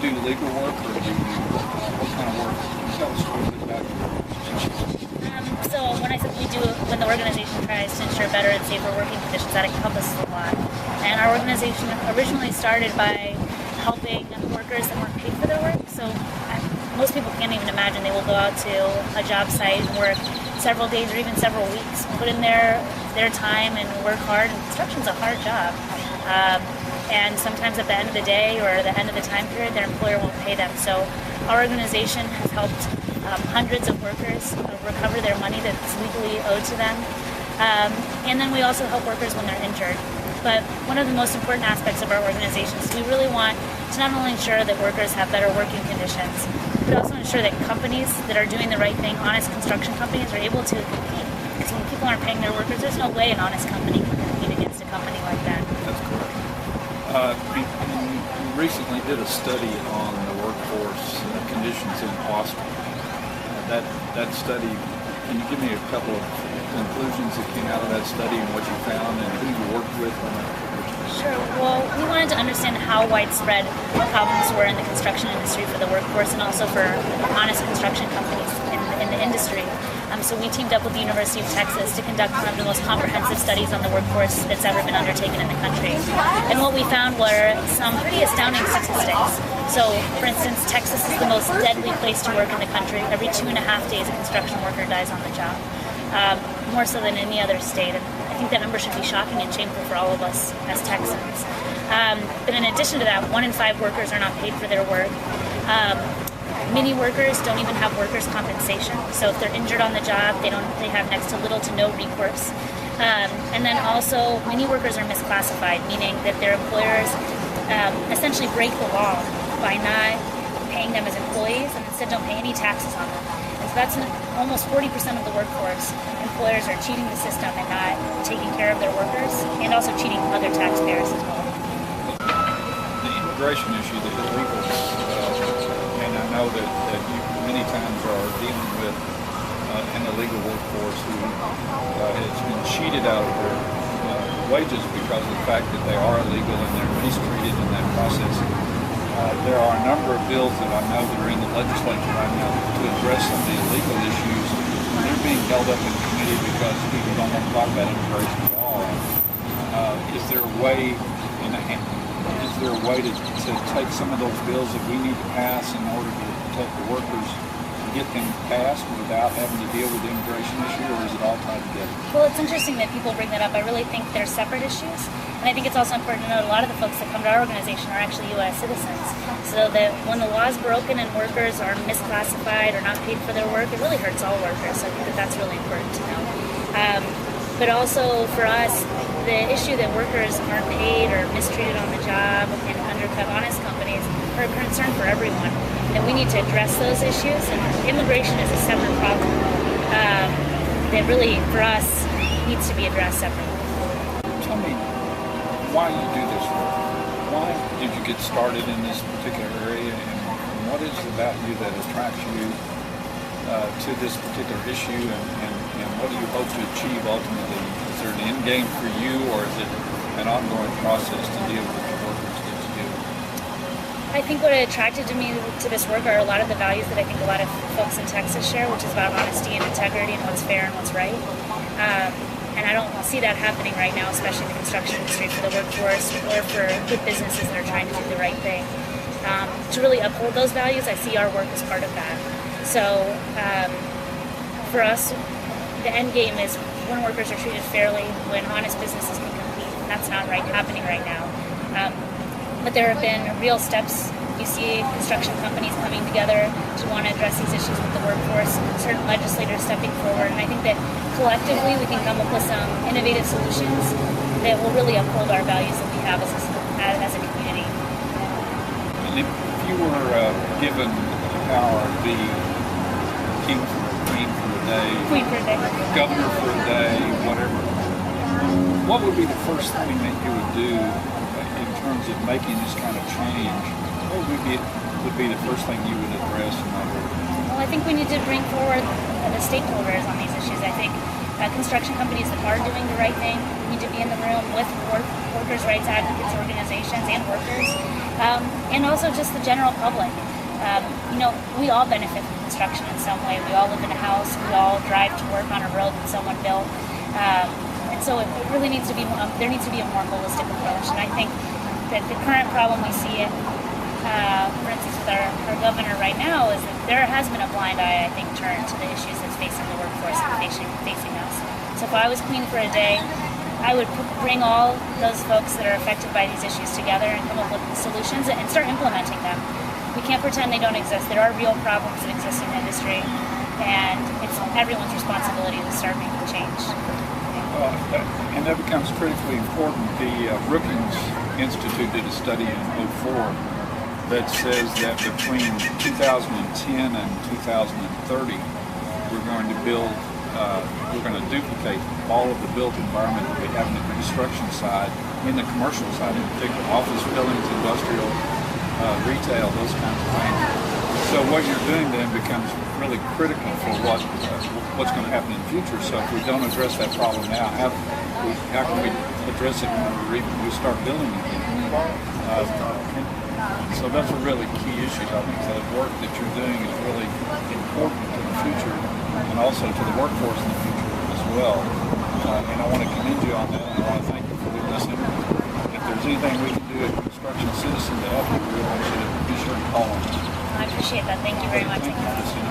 do legal work, or what kind of work? Can you tell us a little bit about your organization? So when the organization tries to ensure better and safer working conditions, that encompasses a lot. And our organization originally started by helping workers that weren't paid for their work. So most people can't even imagine they will go out to a job site and work several days or even several weeks, put in their time and work hard. And construction's a hard job. And sometimes at the end of the day or the end of the time period, their employer won't pay them. So our organization has helped hundreds of workers recover their money that's legally owed to them. And then we also help workers when they're injured. But one of the most important aspects of our organization is we really want to not only ensure that workers have better working conditions, but also ensure that companies that are doing the right thing, honest construction companies, are able to compete. Because when people aren't paying their workers, there's no way an honest company can compete against a company like that. That's correct. You recently did a study on the workforce conditions in Austin. That study, can you give me a couple of conclusions that came out of that study and what you found and who you worked with on that? Sure. Well, we wanted to understand how widespread problems were in the construction industry for the workforce and also for honest construction companies in the industry. So we teamed up with the University of Texas to conduct one of the most comprehensive studies on the workforce that's ever been undertaken in the country. And what we found were some pretty astounding statistics. So, for instance, Texas is the most deadly place to work in the country. Every 2.5 days, a construction worker dies on the job, more so than any other state. And I think that number should be shocking and shameful for all of us as Texans. But in addition to that, 1 in 5 workers are not paid for their work. Many workers don't even have workers' compensation. So if they're injured on the job, they have next to little to no recourse. And then also, many workers are misclassified, meaning that their employers essentially break the law by not paying them as employees and instead don't pay any taxes on them. And so that's almost 40% of the workforce. Employers are cheating the system and not taking care of their workers, and also cheating other taxpayers as well. The immigration issue, the illegals, and I know that you many times are dealing with an illegal workforce who has been cheated out of their wages because of the fact that they are illegal and they're mistreated in that process. There are a number of bills that I know that are in the legislature right now to address some of the illegal issues. They're being held up in committee because people don't want to talk about immigration at all. Is there a way to take some of those bills that we need to pass in order to protect the workers and get them passed without having to deal with the immigration issue, or is it all tied together? Well, it's interesting that people bring that up. I really think they're separate issues. And I think it's also important to note a lot of the folks that come to our organization are actually U.S. citizens. So that when the law is broken and workers are misclassified or not paid for their work, it really hurts all workers. So I think that that's really important to know. But also for us, the issue that workers aren't paid or mistreated on the job and undercut honest companies are a concern for everyone. And we need to address those issues. And immigration is a separate problem that really, for us, needs to be addressed separately. Tell me why you do this work. Why did you get started in this particular area, and what is it about you that attracts you to this particular issue, and what do you hope to achieve ultimately? Is there an end game for you, or is it an ongoing process to deal with the workers that you deal with? I think what attracted me to this work are a lot of the values that I think a lot of folks in Texas share, which is about honesty and integrity and what's fair and what's right. And I don't see that happening right now, especially in the construction industry, for the workforce or for good businesses that are trying to do the right thing. To really uphold those values, I see our work as part of that. So for us, the end game is when workers are treated fairly, when honest businesses can compete. And that's not happening right now. But there have been real steps. You see construction companies coming together to want to address these issues with the workforce, certain legislators stepping forward, and I think that collectively we can come up with some innovative solutions that will really uphold our values that we have as a community. And if you were given the power to be king for a day, Queen for a day, governor for a day, whatever, what would be the first thing that you would do in terms of making this kind of change? What would be the first thing you would address in that area? Well, I think we need to bring forward the stakeholders on these issues. I think construction companies that are doing the right thing need to be in the room with workers' rights advocates organizations and workers and also just the general public. We all benefit from construction in some way. We all live in a house. We all drive to work on a road that someone built. And so it really needs to be, there needs to be a more holistic approach. And I think that the current problem we see, for instance, with our governor right now, is that there has been a blind eye, I think, turned to the issues that's facing the workforce and facing us. So if I was queen for a day, I would bring all those folks that are affected by these issues together and come up with solutions and start implementing them. We can't pretend they don't exist. There are real problems that exist in the industry, and it's everyone's responsibility to start making change. And that becomes critically important. The Brookings Institute did a study in '04 that says that between 2010 and 2030, we're going to duplicate all of the built environment that we have in the construction side, in the commercial side in particular, office buildings, industrial, retail, those kinds of things. So what you're doing then becomes really critical for what's going to happen in the future. So if we don't address that problem now, how can we address it when we start building again? So those are really key issues. I think the work that you're doing is really important to the future and also to the workforce in the future as well. And I want to commend you on that, and I want to thank you for doing this interview. If there's anything we can do as Construction Citizen to help you, we want you to be sure to call us. I appreciate that. Thank you very much. Thank you.